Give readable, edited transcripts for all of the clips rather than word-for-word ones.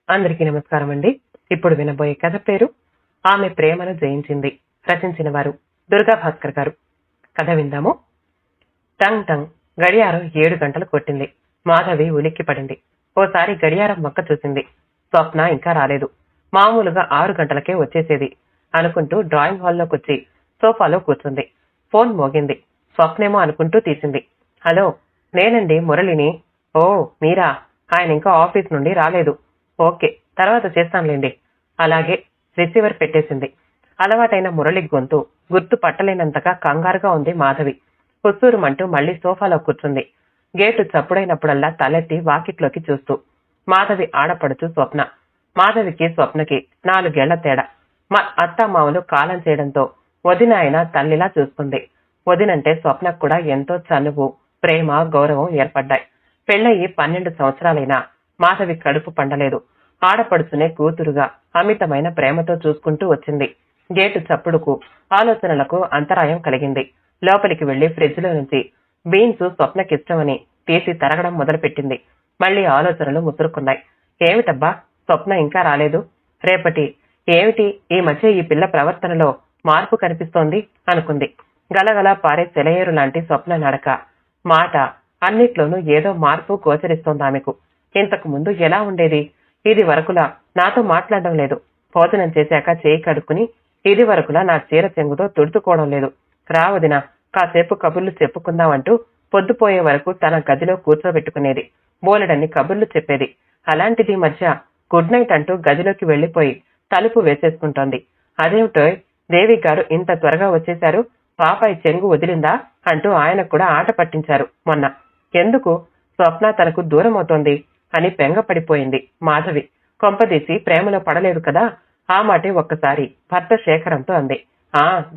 అందరికీ నమస్కారం అండి. ఇప్పుడు వినబోయే కథ పేరు ఆమె ప్రేమను జయించింది. రచించిన వారు దుర్గా భాస్కర్ గారు. కథ విందాము. టంగ్ టంగ్ గడియారం 7 గంటలు కొట్టింది. మాధవి ఉలిక్కి పడింది. ఓసారి గడియారం మొక్క చూసింది. స్వప్న ఇంకా రాలేదు. మామూలుగా 6 గంటలకే వచ్చేసేది అనుకుంటూ డ్రాయింగ్ హాల్లోకొచ్చి సోఫాలో కూర్చుంది. ఫోన్ మోగింది. స్వప్నేమో అనుకుంటూ తీసింది. హలో, నేనండి మురళిని. ఓ మీరా? ఆయన ఇంకా ఆఫీస్ నుండి రాలేదు. ఓకే, తర్వాత చేస్తానులేండి. అలాగే రిసీవర్ పెట్టేసింది. అలవాటైన మురళి గొంతు గుర్తు పట్టలేనంతగా కంగారుగా ఉంది మాధవి. హుస్సూరుమంటూ మళ్లీ సోఫాలో కూర్చుంది. గేటు చప్పుడైనప్పుడల్లా తలెత్తి వాకిట్లోకి చూస్తూ. మాధవి ఆడపడుచు స్వప్న. మాధవికి స్వప్నకి 4 ఏళ్ల తేడా. మా అత్తామామలు కాలం చేయడంతో వదిన ఆయన తల్లిలా చూసుకుంది. వదినంటే స్వప్నకు కూడా ఎంతో చనువు, ప్రేమ, గౌరవం ఏర్పడ్డాయి. పెళ్ళయి 12 సంవత్సరాలైనా మాధవి కడుపు పండలేదు. ఆడపడుచునే కూతురుగా అమితమైన ప్రేమతో చూసుకుంటూ వచ్చింది. గేటు చప్పుడుకు ఆలోచనలకు అంతరాయం కలిగింది. లోపలికి వెళ్లి ఫ్రిడ్జ్ లో నుంచి బీన్స్ స్వప్నకిష్టమని తీసి తరగడం మొదలుపెట్టింది. మళ్లీ ఆలోచనలు ముసురుకున్నాయి. ఏమిటబ్బా, స్వప్న ఇంకా రాలేదు? రేపటి ఏమిటి ఈ మధ్య ఈ పిల్ల ప్రవర్తనలో మార్పు కనిపిస్తోంది అనుకుంది. గలగలా పారే సెలయేరు లాంటి స్వప్న నడక, మాట అన్నిట్లోనూ ఏదో మార్పు గోచరిస్తోందామెకు. ఇంతకు ముందు ఎలా ఉండేది? ఇది వరకులా నాతో మాట్లాడడం లేదు. భోజనం చేశాక చేయి కడుక్కుని ఇది వరకులా నా చీర చెంగుతో తుడుచుకోవడం లేదు. రావదిన, కాసేపు కబుర్లు చెప్పుకుందామంటూ పొద్దుపోయే వరకు తన గదిలో కూర్చోబెట్టుకునేది. బోలెడన్ని కబుర్లు చెప్పేది. అలాంటిది మధ్య గుడ్ నైట్ అంటూ గదిలోకి వెళ్లిపోయి తలుపు వేసేసుకుంటోంది. అదేమిటో దేవి గారు ఇంత త్వరగా వచ్చేశారు, పాపాయి చెంగు వదిలిందా అంటూ ఆయన కూడా ఆట పట్టించారు మొన్న. ఎందుకు స్వప్న తనకు దూరం అవుతోంది అని బెంగపడిపోయింది మాధవి. కొంపదీసి ప్రేమలో పడలేదు కదా? ఆ మాటే ఒక్కసారి భర్త శేఖరంతో అంది.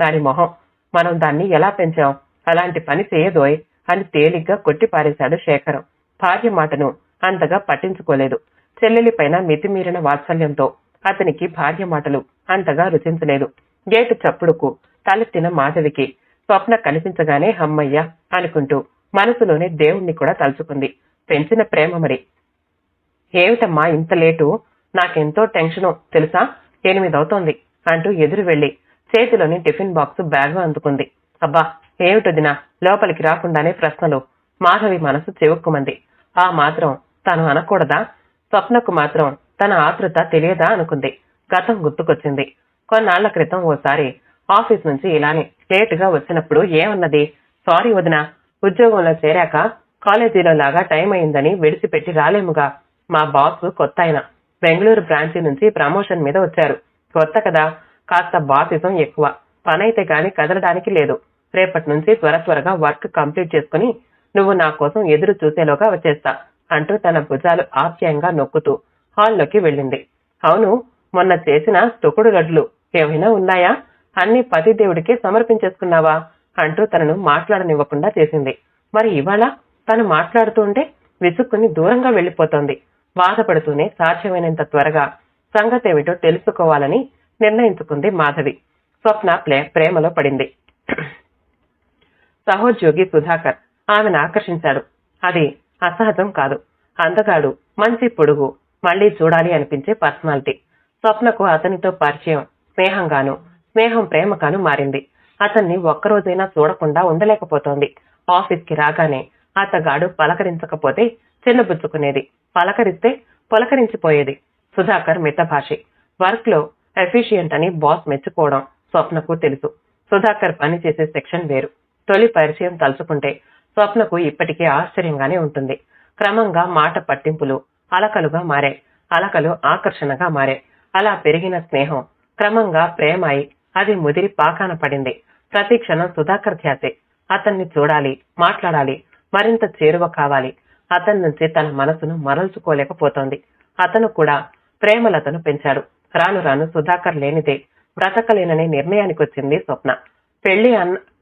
దాని మొహం, మనం దాన్ని ఎలా పెంచాం, అలాంటి పని చేయదోయ్ అని తేలిగ్గా కొట్టి పారేశాడు శేఖరం. భార్య మాటను అంతగా పట్టించుకోలేదు. చెల్లెలిపైన మితిమీరిన వాత్సల్యంతో అతనికి భార్య మాటలు అంతగా రుచించలేదు. గేటు చప్పుడుకు తలెత్తిన మాధవికి స్వప్న కనిపించగానే హమ్మయ్య అనుకుంటూ మనసులోనే దేవుణ్ణి కూడా తలుచుకుంది. పెంచిన ప్రేమ మరి. ఏమిటమ్మా ఇంత లేటు? నాకెంతో టెన్షను తెలుసా? 8 అవుతోంది అంటూ ఎదురు వెళ్లి చేతిలోని టిఫిన్ బాక్స్ బ్యాగ్ అందుకుంది. అబ్బా ఏమిటొదినా, లోపలికి రాకుండానే ప్రశ్నలు. మాధవి మనసు చెవుక్కుమంది. ఆ మాత్రం తను అనకూడదా? స్వప్నకు మాత్రం తన ఆతృత తెలియదా అనుకుంది. గతం గుర్తుకొచ్చింది. కొన్నాళ్ల క్రితం ఓసారి ఆఫీస్ నుంచి ఇలానే లేటుగా వచ్చినప్పుడు ఏమన్నది? సారీ వదినా, ఉద్యోగంలో చేరాక కాలేజీలో లాగా టైం అయిందని విడిచిపెట్టి రాలేముగా. మా బాస్ కొత్త ఆయన, బెంగళూరు బ్రాంచ్ నుంచి ప్రమోషన్ మీద వచ్చారు. కొత్త కదా, కాస్త బాసిజం ఎక్కువ. పనైతే గాని కదలడానికి లేదు. రేపటి నుంచి త్వరగా వర్క్ కంప్లీట్ చేసుకుని నువ్వు నా కోసం ఎదురు చూసేలోగా వచ్చేస్తా అంటూ తన భుజాలు ఆప్యాయంగా నొక్కుతూ హాల్లోకి వెళ్ళింది. అవును, మొన్న చేసిన తొక్కుడు లడ్లు ఏమైనా ఉన్నాయా? అన్ని పతిదేవుడికే సమర్పించేసుకున్నావా అంటూ తనను మాట్లాడనివ్వకుండా చేసింది. మరి ఇవాళ తను మాట్లాడుతూ ఉంటే విసుక్కుని దూరంగా వెళ్లిపోతోంది. బాధపడుతూనే సాధ్యమైనంత త్వరగా సంగతేమిటో తెలుసుకోవాలని నిర్ణయించుకుంది మాధవి. స్వప్న ప్రేమలో పడింది. సహోద్యోగి సుధాకర్ ఆమెను ఆకర్షించాడు. అది అసహజం కాదు. అందగాడు, మంచి పొడుగు, మళ్లీ చూడాలి అనిపించే పర్సనాలిటీ. స్వప్నకు అతనితో పరిచయం స్నేహంగాను, స్నేహం ప్రేమగాను మారింది. అతన్ని ఒక్కరోజైనా చూడకుండా ఉండలేకపోతోంది. ఆఫీస్కి రాగానే అతగాడు పలకరించకపోతే చిన్నబుచ్చుకునేది, పలకరిస్తే పులకరించిపోయేది. సుధాకర్ మితభాషి, వర్క్ లో ఎఫిషియంట్ అని బాస్ మెచ్చుకోవడం స్వప్నకు తెలుసు. సుధాకర్ పనిచేసే సెక్షన్ వేరు. తొలి పరిచయం తలుచుకుంటే స్వప్నకు ఇప్పటికే ఆశ్చర్యంగానే ఉంటుంది. క్రమంగా మాట పట్టింపులు అలకలుగా మారాయి. అలకలు ఆకర్షణగా మారాయి. అలా పెరిగిన స్నేహం క్రమంగా ప్రేమ అయి అది ముదిరి పాకాన పడింది. ప్రతి క్షణం సుధాకర్ ధ్యాసే. అతన్ని చూడాలి, మాట్లాడాలి, మరింత చేరువ కావాలి. అతని నుంచి తన మనసును మరల్చుకోలేకపోతోంది. అతను కూడా ప్రేమలతను పెంచాడు. రాను రాను సుధాకర్ లేనిదే బ్రతకలేననే నిర్ణయానికొచ్చింది స్వప్న.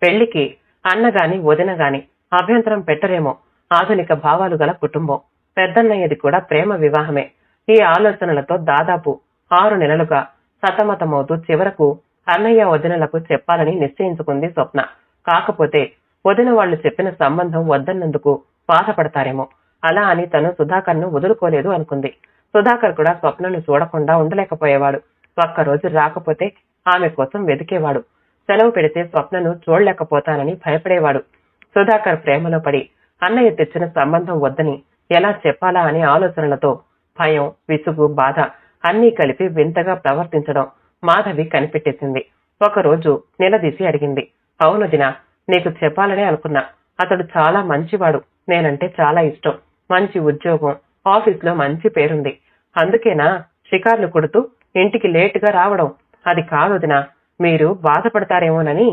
పెళ్లికి అన్నగాని వదిన గాని అభ్యంతరం పెట్టరేమో. ఆధునిక భావాలు గల కుటుంబం. పెద్దన్నయ్యది కూడా ప్రేమ వివాహమే. ఈ ఆలోచనలతో దాదాపు 6 నెలలుగా సతమతమవుతూ చివరకు అన్నయ్య వదినలకు చెప్పాలని నిశ్చయించుకుంది స్వప్న. కాకపోతే వదిన వాళ్లు చెప్పిన సంబంధం వద్దన్నందుకు బాధపడతారేమో, అలా అని తను సుధాకర్ను వదులుకోలేదు అనుకుంది. సుధాకర్ కూడా స్వప్నను చూడకుండా ఉండలేకపోయేవాడు. ఒక్కరోజు రాకపోతే ఆమె కోసం వెతికేవాడు. సెలవు పెడితే స్వప్నను చూడలేకపోతానని భయపడేవాడు. సుధాకర్ ప్రేమలో పడి అన్నయ్య తెచ్చిన సంబంధం వద్దని ఎలా చెప్పాలా అనే ఆలోచనలతో భయం, విసుగు, బాధ అన్నీ కలిపి వింతగా ప్రవర్తించడం మాధవి కనిపెట్టేసింది. ఒకరోజు నిలదీసి అడిగింది. అవును దినా, నీకు చెప్పాలనే అనుకున్నా. అతడు చాలా మంచివాడు. నేనంటే చాలా ఇష్టం. మంచి ఉద్యోగం, ఆఫీస్లో మంచి పేరుంది. అందుకేనా షికార్లు కొడుతూ ఇంటికి లేటుగా రావడం? అది కాదు దినా, మీరు బాధపడతారేమోనని.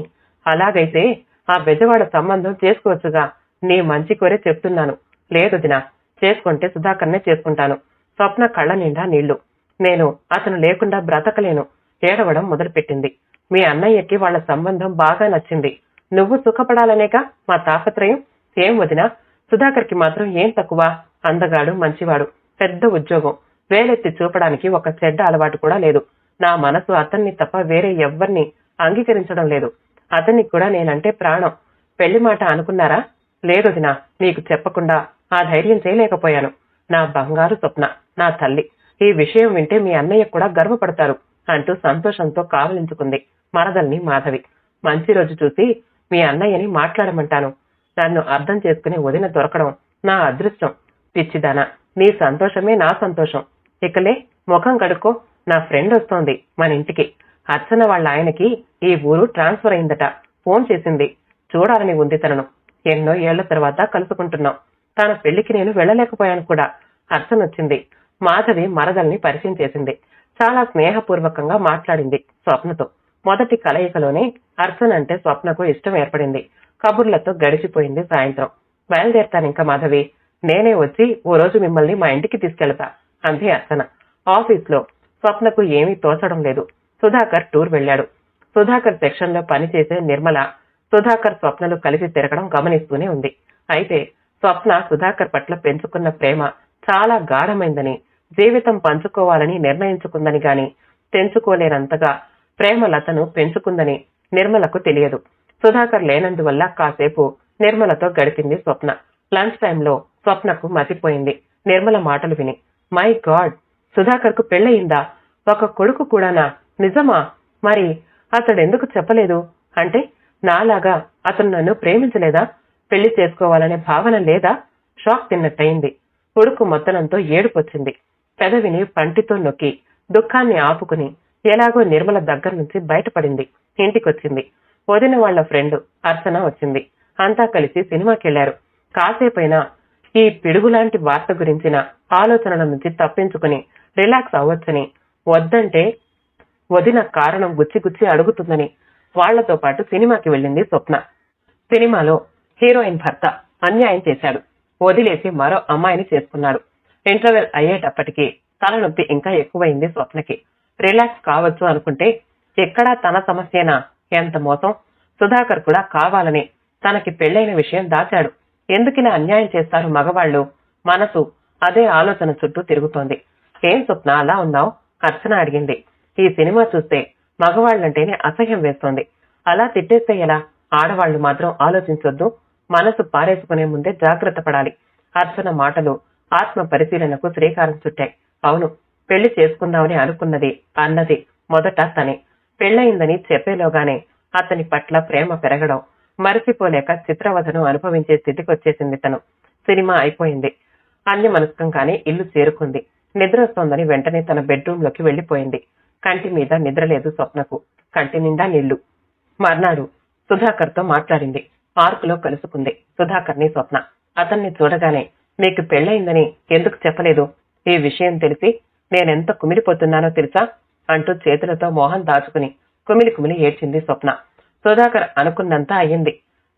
అలాగైతే ఆ బెజవాడ సంబంధం చేసుకోవచ్చుగా. నీ మంచి కోరే చెప్తున్నాను. లేదు దినా, చేసుకుంటే సుధాకర్నే చేసుకుంటాను. స్వప్న కళ్ళ నిండా నీళ్లు. నేను అతను లేకుండా బ్రతకలేను. ఏడవడం మొదలుపెట్టింది. మీ అన్నయ్యకి వాళ్ళ సంబంధం బాగా నచ్చింది. నువ్వు సుఖపడాలనేగా మా తాపత్రయం. ఏం వదినా, సుధాకర్కి మాత్రం ఏం తక్కువ? అందగాడు, మంచివాడు, పెద్ద ఉద్యోగం, వేలెత్తి చూపడానికి ఒక చెడ్డ అలవాటు కూడా లేదు. నా మనసు అతన్ని తప్ప వేరే ఎవ్వరిని అంగీకరించడం లేదు. అతనికి కూడా నేనంటే ప్రాణం. పెళ్లి మాట అనుకున్నారా? లేదొదినా, నీకు చెప్పకుండా ఆ ధైర్యం చేయలేకపోయాను. నా బంగారు స్వప్న, నా తల్లి, ఈ విషయం వింటే మీ అన్నయ్య కూడా గర్వపడతారు అంటూ సంతోషంతో కావలించుకుంది మరదల్ని మాధవి. మంచి రోజు చూసి మీ అన్నయ్యని మాట్లాడమంటాను. నన్ను అర్థం చేసుకునే వదిన దొరకడం నా అదృష్టం. పిచ్చిదానా, నీ సంతోషమే నా సంతోషం. ఇకలే ముఖం కడుక్కో. నా ఫ్రెండ్ వస్తోంది మన ఇంటికి. అర్చన వాళ్ళ ఆయనకి ఈ ఊరు ట్రాన్స్ఫర్ అయిందట. ఫోన్ చేసింది. చూడాలని ఉంది తనను. ఎన్నో ఏళ్ల తర్వాత కలుసుకుంటున్నాం. తన పెళ్లికి నేను వెళ్ళలేకపోయాను కూడా. అర్చన వచ్చింది. మాధవి మరదల్ని పరిచయం చేసింది. చాలా స్నేహపూర్వకంగా మాట్లాడింది స్వప్నతో. మొదటి కలయికలోనే అర్చన అంటే స్వప్నకు ఇష్టం ఏర్పడింది. కబుర్లతో గడిచిపోయింది సాయంత్రం. బయలుదేరతానింక మాధవి, నేనే వచ్చి ఓ రోజు మిమ్మల్ని మా ఇంటికి తీసుకెళ్తా అంది అర్చన. ఆఫీస్లో స్వప్నకు ఏమీ తోచడం లేదు. సుధాకర్ టూర్ వెళ్ళాడు. సుధాకర్ సెక్షన్ లో పనిచేసే నిర్మల సుధాకర్ స్వప్నలు కలిసి తిరగడం గమనిస్తూనే ఉంది. అయితే స్వప్న సుధాకర్ పట్ల పెంచుకున్న ప్రేమ చాలా గాఢమైందని, జీవితం పంచుకోవాలని నిర్ణయించుకుందని గాని తెంచుకోలేనంతగా ప్రేమలతను పెంచుకుందని నిర్మలకు తెలియదు. సుధాకర్ లేనందువల్ల కాసేపు నిర్మలతో గడిపింది స్వప్న. లంచ్ టైంలో స్వప్నకు మతిపోయింది నిర్మల మాటలు విని. మై గాడ్, సుధాకర్ కు పెళ్ళయిందా? ఒక కొడుకు కూడానా? నిజమా? మరి అతడెందుకు చెప్పలేదు? అంటే నాలాగా అతను నన్ను ప్రేమించలేదా? పెళ్లి చేసుకోవాలనే భావన లేదా? షాక్ తిన్నట్టయింది. కొడుకు మొత్తనంతో ఏడుపొచ్చింది. పెదవిని పంటితో నొక్కి దుఃఖాన్ని ఆపుకుని ఎలాగో నిర్మల దగ్గర నుంచి బయటపడింది. ఇంటికొచ్చింది. వదిన వాళ్ల ఫ్రెండ్ అర్చన వచ్చింది. అంతా కలిసి సినిమాకెళ్లారు. కాసేపైనా ఈ పిడుగులాంటి వార్త గురించిన ఆలోచనల నుంచి తప్పించుకుని రిలాక్స్ అవ్వొచ్చని, వద్దంటే వదిన కారణం గుచ్చి అడుగుతుందని వాళ్లతో పాటు సినిమాకి వెళ్ళింది స్వప్న. సినిమాలో హీరోయిన్ భర్త అన్యాయం చేశాడు. వదిలేసి మరో అమ్మాయిని చేసుకున్నాడు. ఇంటర్వెల్ అయ్యేటప్పటికి తలనొప్పి ఇంకా ఎక్కువైంది స్వప్నకి. రిలాక్స్ కావచ్చు అనుకుంటే ఎక్కడా తన సమస్యేనా? ఎంత మోసం! సుధాకర్ కూడా కావాలని తనకి పెళ్లైన విషయం దాచాడు. ఎందుకిలా అన్యాయం చేస్తారు మగవాళ్లు? మనసు అదే ఆలోచన చుట్టూ తిరుగుతోంది. ఏం స్వప్న అలా ఉన్నావు? అర్చన అడిగింది. ఈ సినిమా చూస్తే మగవాళ్లంటేనే అసహ్యం వేస్తోంది. అలా తిట్టేస్తే ఎలా? ఆడవాళ్లు మాత్రం ఆలోచించొద్దు. మనసు పారేసుకునే ముందే జాగ్రత్త పడాలి. అర్చన మాటలు ఆత్మ పరిశీలనకు శ్రీకారం చుట్టాయి. అవును, పెళ్లి చేసుకుందామని అనుకున్నది అన్నది మొదట తనే. పెళ్లయిందని చెప్పేలోగానే అతని పట్ల ప్రేమ పెరగడం, మరిచిపోలేక చిత్రవధను అనుభవించే స్థితికి వచ్చేసింది తను. సినిమా అయిపోయింది. అన్యమనస్కంగానే ఇల్లు చేరుకుంది. నిద్ర వస్తోందని వెంటనే తన బెడ్రూమ్ లోకి వెళ్లిపోయింది. కంటి మీద నిద్రలేదు స్వప్నకు. కంటి నిండా నీళ్లు. మర్నాడు సుధాకర్ తో మాట్లాడింది. పార్కులో కలుసుకుంది సుధాకర్ ని స్వప్న. అతన్ని చూడగానే నీకు పెళ్లయిందని ఎందుకు చెప్పలేదు? ఈ విషయం తెలిసి నేనెంత కుమిలిపోతున్నానో తెలుసా అంటూ చేతులతో మోహం దాచుకుని కుమిలి ఏడ్చింది స్వప్న. సుధాకర్ అనుకున్నంత అయ్యింది.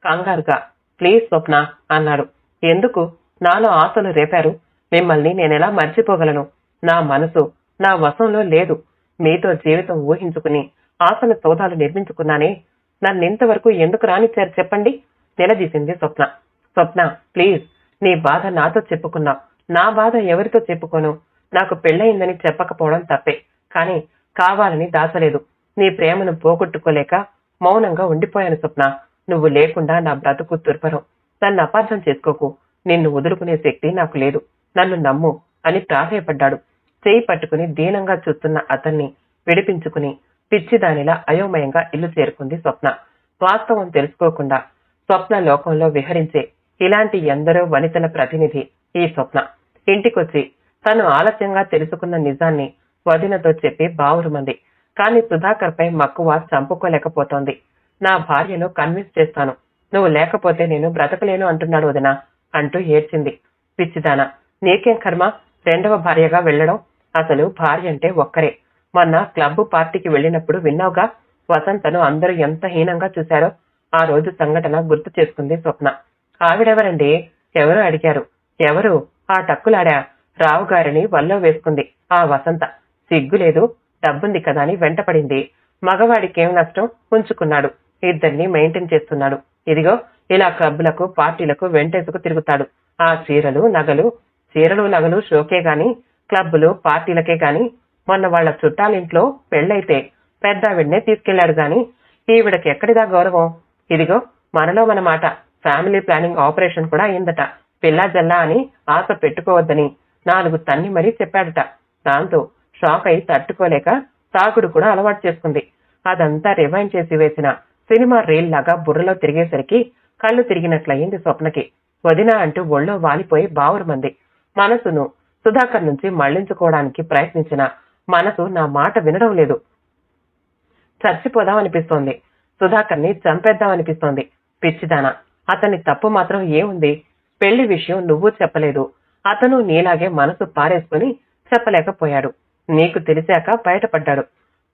కంగారుగా ప్లీజ్ స్వప్న అన్నాడు. ఎందుకు? నాలో ఆశలు రేపారు. మిమ్మల్ని నేనెలా మర్చిపోగలను? నా మనసు నా వశంలో లేదు. మీతో జీవితం ఊహించుకుని ఆశల సౌధాలు నిర్మించుకున్నానే. నన్నింతవరకు ఎందుకు రానిచ్చారు చెప్పండి? నిలదీసింది స్వప్న. స్వప్న ప్లీజ్, నీ బాధ నాతో చెప్పుకున్నా. నా బాధ ఎవరితో చెప్పుకోను? నాకు పెళ్లయిందని చెప్పకపోవడం తప్పే, కానీ కావాలని దాచలేదు. నీ ప్రేమను పోగొట్టుకోలేక మౌనంగా ఉండిపోయాను స్వప్న. నువ్వు లేకుండా నా బ్రతుకు దుర్భరం. నన్ను అపార్థం చేసుకోకు. నిన్ను వదులుకునే శక్తి నాకు లేదు. నన్ను నమ్ము అని ప్రాధేయపడ్డాడు. చేయి పట్టుకుని దీనంగా చూస్తున్న అతన్ని విడిపించుకుని పిచ్చిదానిలా అయోమయంగా ఇల్లు చేరుకుంది స్వప్న. వాస్తవం తెలుసుకోకుండా స్వప్న లోకంలో విహరించే ఇలాంటి ఎందరో వనితల ప్రతినిధి ఈ స్వప్న. ఇంటికొచ్చి తను ఆలస్యంగా తెలుసుకున్న నిజాన్ని వదినతో చెప్పి బావురుమంది. కాని సుధాకర్ పై మక్కువ చంపుకోలేకపోతోంది. నా భార్యను కన్విన్స్ చేస్తాను, నువ్వు లేకపోతే నేను బ్రతకలేను అంటున్నాడు వదినా అంటూ ఏడ్చింది. పిచ్చిదానా, నీకేం కర్మ రెండవ భార్యగా వెళ్ళడం? అసలు భార్య అంటే ఒక్కరే. మొన్న క్లబ్ పార్టీకి వెళ్ళినప్పుడు విన్నావుగా, వసంతను అందరూ ఎంత హీనంగా చూశారో. ఆ రోజు సంఘటన గుర్తు చేసుకుంది స్వప్న. ఆవిడెవరండి? ఎవరో అడిగారు. ఎవరు? ఆ టక్కులాడా రావు గారిని వల్లో వేసుకుంది ఆ వసంత. సిగ్గులేదు, డబ్బుంది కదా అని వెంటపడింది. మగవాడికేం నష్టం, ఉంచుకున్నాడు. ఇద్దరిని మెయింటైన్ చేస్తున్నాడు. ఇదిగో ఇలా క్లబ్లకు పార్టీలకు వెంటేసుకు తిరుగుతాడు. ఆ చీరలు నగలు షోకే గాని క్లబ్బులు పార్టీలకే గాని. మొన్న వాళ్ల చుట్టాలింట్లో పెళ్ళైతే పెద్దావిడ్నే తీసుకెళ్లాడు గాని ఈవిడకి ఎక్కడిదా గౌరవం? ఇదిగో మనలో మన మాట, ఫ్యామిలీ ప్లానింగ్ ఆపరేషన్ కూడా అయిందట. పిల్లా జల్లా అని ఆశ పెట్టుకోవద్దని 4 తన్ని మరీ చెప్పాడట. దాంతో షాక్ అయి తట్టుకోలేక తాగుడు కూడా అలవాటు చేసుకుంది. అదంతా రివైండ్ చేసి వేసిన సినిమా రీల్ లాగా బుర్రలో తిరిగేసరికి కళ్ళు తిరిగినట్లయింది స్వప్నకి. వదినా అంటూ ఒళ్ళో వాలిపోయి బావురుమంది. మనసును సుధాకర్ నుంచి మళ్లించుకోవడానికి ప్రయత్నించిన మనసు నా మాట వినడం లేదు. చచ్చిపోదామనిపిస్తోంది. సుధాకర్ని చంపేద్దామనిపిస్తోంది. పిచ్చిదానా, అతని తప్పు మాత్రం ఏముంది? పెళ్లి విషయం నువ్వు చెప్పలేదు. అతను నీలాగే మనసు పారేసుకుని చెప్పలేకపోయాడు. నీకు తెలిసాక బయటపడ్డాడు.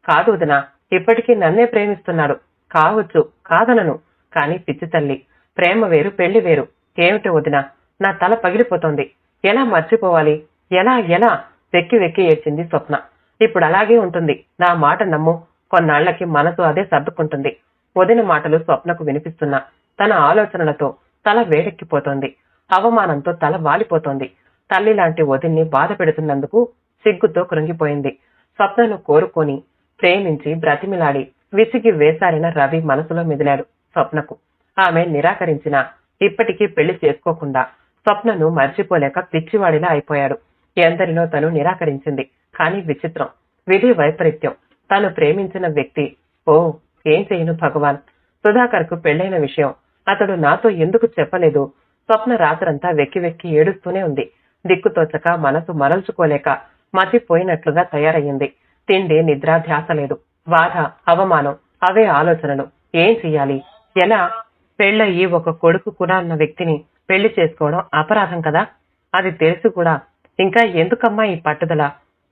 కాదు వదినా, ఇప్పటికీ నన్నే ప్రేమిస్తున్నాడు. కావచ్చు, కాదనను. కాని పిచ్చి తల్లి, ప్రేమ వేరు పెళ్లి వేరు. ఏమిటో వదినా, నా తల పగిలిపోతోంది. ఎలా మర్చిపోవాలి? ఎలా వెక్కి వెక్కి ఏడ్చింది స్వప్న. ఇప్పుడు అలాగే ఉంటుంది. నా మాట నమ్ము. కొన్నాళ్లకి మనసు అదే సర్దుకుంటుంది. వదిన మాటలు స్వప్నకు వినిపిస్తున్నా తన ఆలోచనలతో తల వేడెక్కిపోతోంది. అవమానంతో తల వాలిపోతోంది. తల్లి లాంటి వదిన్ని బాధ పెడుతున్నందుకు సిగ్గుతో కృంగిపోయింది. స్వప్నను కోరుకొని ప్రేమించి బ్రతిమిలాడి విసిగి వేసారిన రవి మనసులో మెదిలాడు స్వప్నకు. ఆమె నిరాకరించినా ఇప్పటికీ పెళ్లి చేసుకోకుండా స్వప్నను మర్చిపోలేక పిచ్చివాడిలా అయిపోయాడు. ఎందరినో తను నిరాకరించింది. కాని విచిత్రం, విధి వైపరీత్యం. తను ప్రేమించిన వ్యక్తి ఏం చేయను భగవాన్. సుధాకర్ కు పెళ్లైన విషయం అతడు నాతో ఎందుకు చెప్పలేదు? స్వప్న రాత్రంతా వెక్కి వెక్కి ఏడుస్తూనే ఉంది. దిక్కుతోచక మనసు మరల్చుకోలేక మతిపోయినట్లుగా తయారయ్యింది. తిండి నిద్ర ధ్యాస లేదు. బాధ, అవమానం, అవే ఆలోచనలు. ఏం చెయ్యాలి? ఎలా? పెళ్ళయి ఒక కొడుకు కూడా ఉన్న వ్యక్తిని పెళ్లి చేసుకోవడం అపరాధం కదా. అది తెలిసి కూడా ఇంకా ఎందుకమ్మా ఈ పట్టుదల?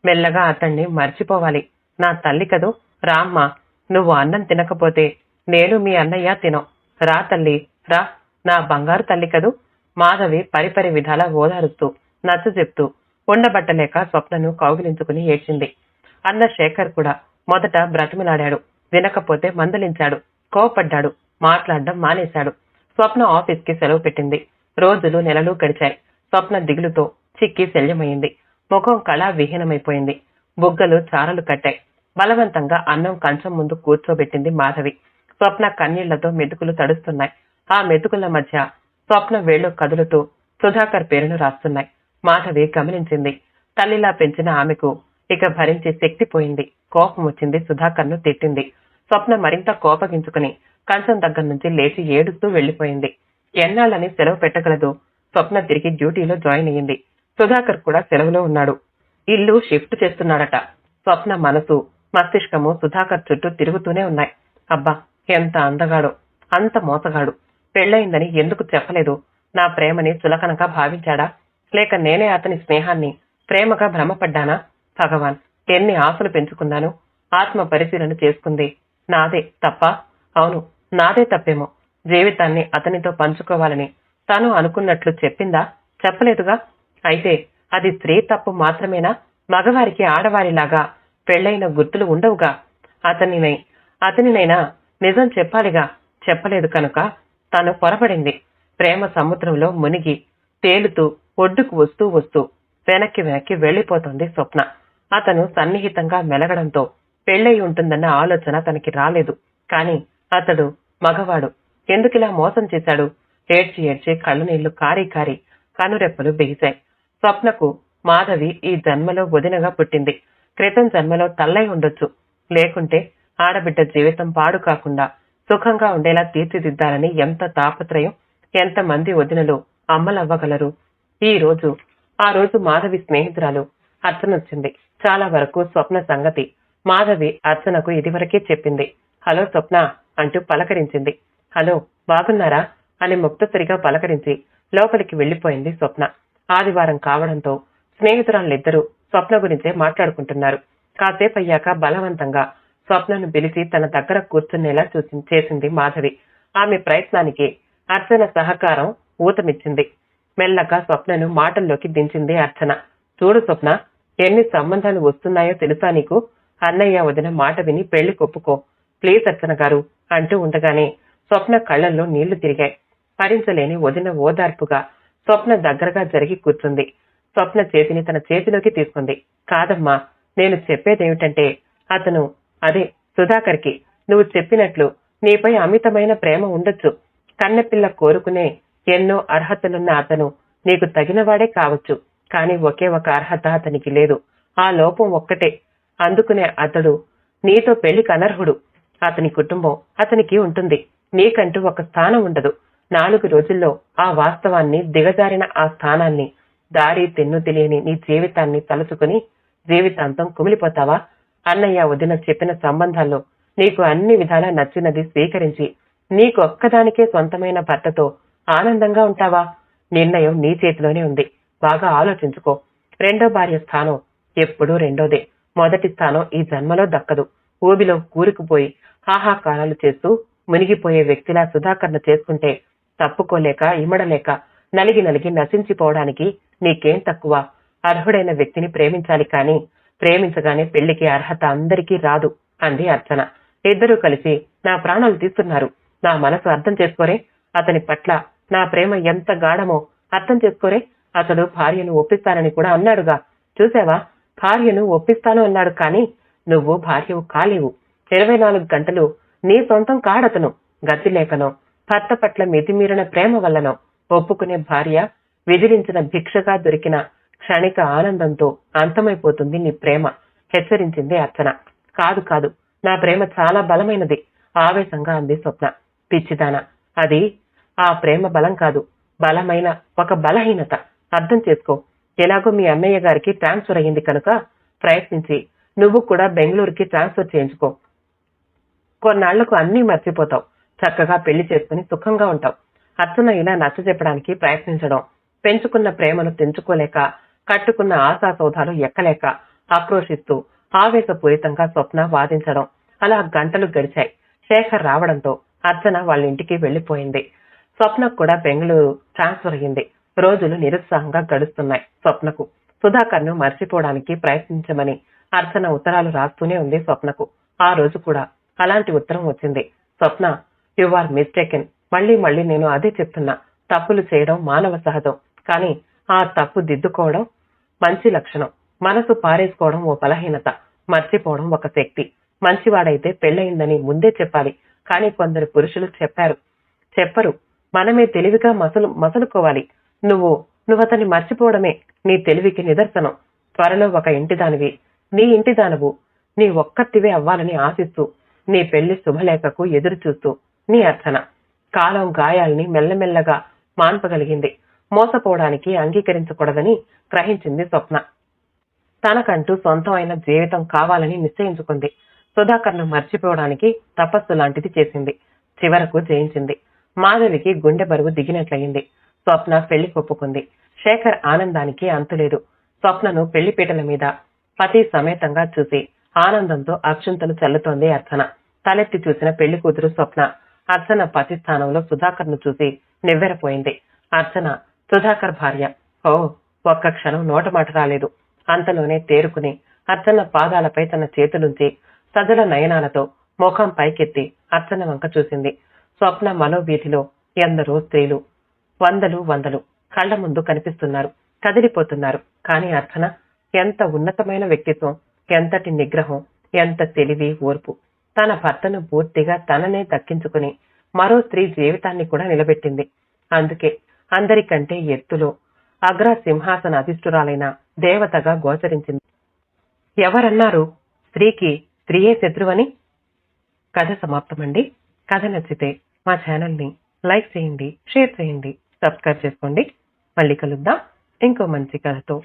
మెల్లగా అతన్ని మర్చిపోవాలి. నా తల్లి కదూ, రామ్మా. నువ్వు అన్నం తినకపోతే నేను మీ అన్నయ్య తినం. రా తల్లి, రా. నా బంగారు తల్లి కదూ. మాధవి పరిపరి విధాల ఓదారుస్తూ నచ్చ చెప్తూ ఉండబట్టలేక స్వప్నను కౌగిలించుకుని ఏడ్చింది. అన్న శేఖర్ కూడా మొదట బ్రతిమలాడాడు. వినకపోతే మందలించాడు. కోపడ్డాడు. మాట్లాడడం మానేశాడు. స్వప్న ఆఫీస్ కి సెలవు పెట్టింది. రోజులు నెలలు గడిచాయి. స్వప్న దిగులుతో చిక్కి శల్యమైంది. ముఖం కళా విహీనమైపోయింది. బుగ్గలు చారలు కట్టాయి. బలవంతంగా అన్నం కంచం ముందు కూర్చోబెట్టింది మాధవి. స్వప్న కన్నీళ్లతో మెతుకులు తడుస్తున్నాయి. ఆ మెతుకుల మధ్య స్వప్న వేళ్లు కదులుతూ సుధాకర్ పేరును రాస్తున్నాయి. మాధవి గమనించింది. తల్లిలా పెంచిన ఆమెకు ఇక భరించే శక్తి పోయింది. కోపం వచ్చింది. సుధాకర్ ను తిట్టింది. స్వప్న మరింత కోపగించుకుని కంచం దగ్గర నుంచి లేచి ఏడుస్తూ వెళ్లిపోయింది. ఎన్నాళ్ళని సెలవు పెట్టగలదు? స్వప్న తిరిగి డ్యూటీలో జాయిన్ అయ్యింది. సుధాకర్ కూడా సెలవులో ఉన్నాడు. ఇల్లు షిఫ్ట్ చేస్తున్నాడట. స్వప్న మనసు, మస్తిష్కము సుధాకర్ చుట్టూ తిరుగుతూనే ఉన్నాయి. అబ్బా, ఎంత అందగాడో, అంత మోసగాడు. పెళ్లయిందని ఎందుకు చెప్పలేదు? నా ప్రేమని చులకనగా భావించాడా? లేక నేనే అతని స్నేహాన్ని ప్రేమగా భ్రమపడ్డానా? భగవాన్, ఎన్ని ఆశలు పెంచుకున్నాను. ఆత్మ పరిశీలన చేసుకుంది నాదే తప్ప? అవును, నాదే తప్పేమో. జీవితాన్ని అతనితో పంచుకోవాలని తను అనుకున్నట్లు చెప్పిందా? చెప్పలేదుగా. అయితే అది స్త్రీ తప్పు మాత్రమేనా? మగవారికి ఆడవారిలాగా పెళ్లైన గుర్తులు ఉండవుగా. అతనినైనా నిజం చెప్పాలిగా. చెప్పలేదు కనుక తను పొరపడింది. ప్రేమ సముద్రంలో మునిగి తేలుతూ ఒడ్డుకు వస్తూ వస్తూ వెనక్కి వెళ్లిపోతుంది స్వప్న. అతను సన్నిహితంగా మెలగడంతో పెళ్లయి ఉంటుందన్న ఆలోచన తనకి రాలేదు. కాని అతడు మగవాడు. ఎందుకిలా మోసం చేశాడు? ఏడ్చి కళ్ళు నీళ్లు కారి కనురెప్పలు బిగిశాయి. స్వప్నకు మాధవి ఈ జన్మలో వదినగా పుట్టింది. క్రితం జన్మలో తల్లై ఉండొచ్చు. లేకుంటే ఆడబిడ్డ జీవితం పాడు కాకుండా సుఖంగా ఉండేలా తీర్చిదిద్దాలని ఎంత తాపత్రయం, ఎంతమంది వదినలు అమ్మలవ్వగలరు. ఆ రోజు మాధవి స్నేహితురాలు అర్చన వచ్చింది. చాలా వరకు స్వప్న సంగతి మాధవి అర్చనకు ఇదివరకే చెప్పింది. హలో స్వప్న అంటూ పలకరించింది. హలో బాగున్నారా అని ముక్తసరిగా పలకరించి లోపలికి వెళ్లిపోయింది స్వప్న. ఆదివారం కావడంతో స్నేహితురాళ్ళిద్దరూ స్వప్న గురించే మాట్లాడుకుంటున్నారు. కాసేపయ్యాక బలవంతంగా స్వప్నను పిలిచి తన దగ్గర కూర్చునేలా చేసింది మాధవి. ఆమె ప్రయత్నానికి అర్చన సహకారం ఊతమిచ్చింది. మెల్లగా స్వప్నను మాటల్లోకి దించింది అర్చన. చూడు స్వప్న, ఎన్ని సంబంధాలు వస్తున్నాయో తెలుసా నీకు? అన్నయ్య వదిన మాట విని పెళ్లి కొప్పుకో ప్లీజ్ అర్చన గారు అంటూ ఉండగానే స్వప్న కళ్లల్లో నీళ్లు తిరిగాయి. భరించలేని వదిన ఓదార్పుగా స్వప్న దగ్గరగా జరిగి కూర్చుంది. స్వప్న చేతిని తన చేతిలోకి తీసుకుంది. కాదమ్మా, నేను చెప్పేదేమిటంటే అదే సుధాకర్కి నువ్వు చెప్పినట్లు నీపై అమితమైన ప్రేమ ఉండొచ్చు. కన్నెపిల్ల కోరుకునే ఎన్నో అర్హతలున్న అతను నీకు తగినవాడే కావచ్చు. కానీ ఒకే ఒక అర్హత అతనికి లేదు. ఆ లోపం ఒక్కటే. అందుకునే అతడు నీతో పెళ్లికి అనర్హుడు. అతని కుటుంబం అతనికి ఉంటుంది. నీకంటూ ఒక స్థానం ఉండదు. 4 రోజుల్లో ఆ వాస్తవాన్ని, దిగజారిన ఆ స్థానాన్ని, దారి తెన్ను తెలియని నీ జీవితాన్ని తలుచుకుని జీవితాంతం కుమిలిపోతావా? అన్నయ్య వదిన చెప్పిన సంబంధాల్లో నీకు అన్ని విధాలా నచ్చినది స్వీకరించి నీకు ఒక్కదానికే సొంతమైన భర్తతో ఆనందంగా ఉంటావా? నిర్ణయం నీ చేతిలోనే ఉంది. బాగా ఆలోచించుకో. రెండో భార్య స్థానం ఎప్పుడూ రెండోదే. మొదటి స్థానం ఈ జన్మలో దక్కదు. ఊబిలో కూరుకుపోయి హాహాకారాలు చేస్తూ మునిగిపోయే వ్యక్తిలా సుధాకర్ను చేసుకుంటే తప్పుకోలేక, ఇమడలేక, నలిగి నశించిపోవడానికి నీకేం తక్కువ? అర్హుడైన వ్యక్తిని ప్రేమించాలి, కానీ ప్రేమించగానే పెళ్లికి అర్హత అందరికీ రాదు అంది అర్చన. ఇద్దరూ కలిసి నా ప్రాణాలు తీస్తున్నారు. నా మనసు అర్థం చేసుకోరే? అతని పట్ల నా ప్రేమ ఎంత గాఢమో అర్థం చేసుకోరే? అతడు భార్యను ఒప్పిస్తానని కూడా అన్నాడుగా. చూసావా, భార్యను ఒప్పిస్తాను అన్నాడు, కానీ నువ్వు భార్యవు కాలేవు. 24 గంటలు నీ సొంతం కాడతను. గతి లేకనో, భర్త పట్ల మితిమీరిన ప్రేమ వల్లనో ఒప్పుకునే భార్య విధిలించిన భిక్షగా దొరికిన క్షణిక ఆనందంతో అంతమైపోతుంది నీ ప్రేమ, హెచ్చరించింది అర్చన. కాదు, నా ప్రేమ చాలా బలమైనది, ఆవేశంగా అంది స్వప్న. పిచ్చిదాన, అది ఆ ప్రేమ బలం కాదు, బలమైన ఒక బలహీనత. అర్థం చేసుకో. ఎలాగో మీ అన్నయ్య గారికి ట్రాన్స్ఫర్ అయ్యింది కనుక ప్రయత్నించి నువ్వు కూడా బెంగళూరుకి ట్రాన్స్ఫర్ చేయించుకో. కొన్నాళ్లకు అన్నీ మర్చిపోతావు. చక్కగా పెళ్లి చేసుకుని సుఖంగా ఉంటావు. అర్చన ఇలా నచ్చజెప్పడానికి ప్రయత్నించడం, పెంచుకున్న ప్రేమను తెంచుకోలేక, కట్టుకున్న ఆశా సౌధాలు ఎక్కలేక ఆక్రోశిస్తూ ఆవేశపూరితంగా స్వప్న వాదించడం, అలా గంటలు గడిచాయి. శేఖర్ రావడంతో అర్చన వాళ్ళ ఇంటికి వెళ్లిపోయింది. స్వప్నకు కూడా బెంగళూరు ట్రాన్స్ఫర్ అయ్యింది. రోజులు నిరుత్సాహంగా గడుస్తున్నాయి స్వప్నకు. సుధాకర్ను మర్చిపోవడానికి ప్రయత్నించమని అర్చన ఉత్తరాలు రాస్తూనే ఉంది స్వప్నకు. ఆ రోజు కూడా అలాంటి ఉత్తరం వచ్చింది. స్వప్న, యు ఆర్ మిస్టేకెన్. మళ్ళీ నేను అదే చెప్తున్నా. తప్పులు చేయడం మానవ సహజం, కానీ ఆ తప్పు దిద్దుకోవడం మంచి లక్షణం. మనసు పారేసుకోవడం ఓ బలహీనత, మర్చిపోవడం ఒక శక్తి. మంచివాడైతే పెళ్ళయిందని ముందే చెప్పాలి, కానీ కొందరు పురుషులు చెప్పరు. మనమే తెలివిగా మసలుకోవాలి. నువ్వు అతన్ని మర్చిపోవడమే నీ తెలివికి నిదర్శనం. త్వరలో ఒక ఇంటిదానివి, నీ ఇంటిదానవు, నీ ఒక్కతివే అవ్వాలని ఆశిస్తూ, నీ పెళ్లి శుభలేఖకు ఎదురు చూస్తూ నీ అర్చన. కాలం గాయాల్ని మెల్లమెల్లగా మాన్పగలిగింది. మోసపోవడానికి అంగీకరించకూడదని గ్రహించింది స్వప్న. తనకంటూ సొంతమైన జీవితం కావాలని నిశ్చయించుకుంది. సుధాకర్ను మర్చిపోవడానికి తపస్సు లాంటిది చేసింది. చివరకు జయించింది. మాధవికి గుండె బరువు దిగినట్లయింది. స్వప్న పెళ్లి ఒప్పుకుంది. శేఖర్ ఆనందానికి అంతులేదు. స్వప్నను పెళ్లిపీటల మీద పతి సమేతంగా చూసి ఆనందంతో అక్షుంతలు చల్లుతోంది అర్చన. తలెత్తి చూసిన పెళ్లి కూతురు స్వప్న అర్చన పతి స్థానంలో సుధాకర్ను చూసి నివ్వెరపోయింది. అర్చన సుధాకర్ భార్య. ఒక్క క్షణం నోటమాట రాలేదు. అంతలోనే తేరుకుని అర్చన పాదాలపై తన చేతులుంచి సజల నయనాలతో ముఖం పైకెత్తి అర్చన వంక చూసింది. స్వప్న మనోవీధిలో ఎందరో స్త్రీలు వందలు కళ్ల ముందు కనిపిస్తున్నారు, కదిలిపోతున్నారు. కానీ అర్చన ఎంత ఉన్నతమైన వ్యక్తిత్వం, ఎంతటి నిగ్రహం, ఎంత తెలివి, ఓర్పు. తన భర్తను పూర్తిగా తననే దక్కించుకుని మరో స్త్రీ జీవితాన్ని కూడా నిలబెట్టింది. అందుకే అందరికంటే ఎత్తులో అగ్ర సింహాసన అధిష్ఠురాలైన దేవతగా గోచరించింది. ఎవరన్నారు స్త్రీకి స్త్రీయే శత్రువని? కథ సమాప్తమండి. కథ నచ్చితే మా ఛానల్ని లైక్ చేయండి, షేర్ చేయండి, సబ్స్క్రైబ్ చేసుకోండి. మళ్ళీ కలుద్దాం ఇంకో మంచి కథతో.